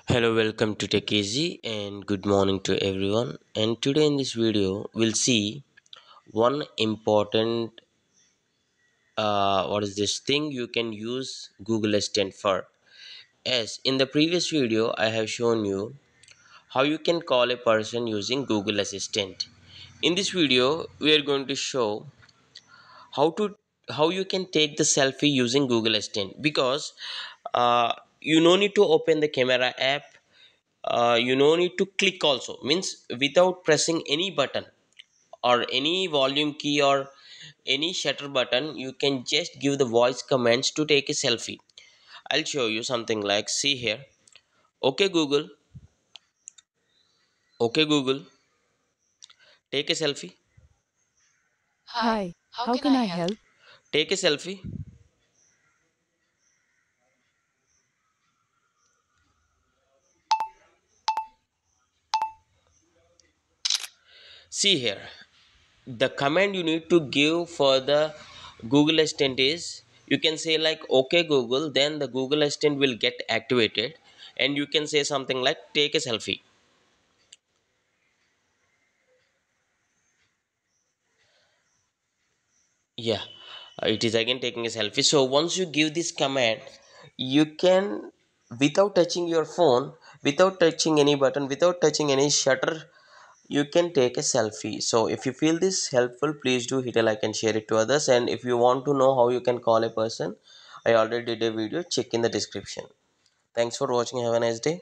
Hello, welcome to Tech Easy and good morning to everyone. And today in this video, we'll see one important what is this thing you can use Google Assistant for. As in the previous video, I have shown you how you can call a person using Google Assistant. In this video, we are going to show how to how you can take the selfie using Google Assistant because you no need to open the camera app. You no need to click also, means without pressing any button or any volume key or any shutter button, you can just give the voice commands to take a selfie. I'll show you something like, see here. Okay Google, okay Google, take a selfie. Hi, how can I help? Take a selfie. See here, the command you need to give for the Google Assistant is, you can say like okay Google, then the Google Assistant will get activated, and you can say something like take a selfie. Yeah, it is again taking a selfie. So once you give this command, you can, without touching your phone, without touching any button, without touching any shutter, you can take a selfie. So if you feel this helpful, please do hit a like and share it to others. And if you want to know how you can call a person, I already did a video, check in the description. Thanks for watching, have a nice day.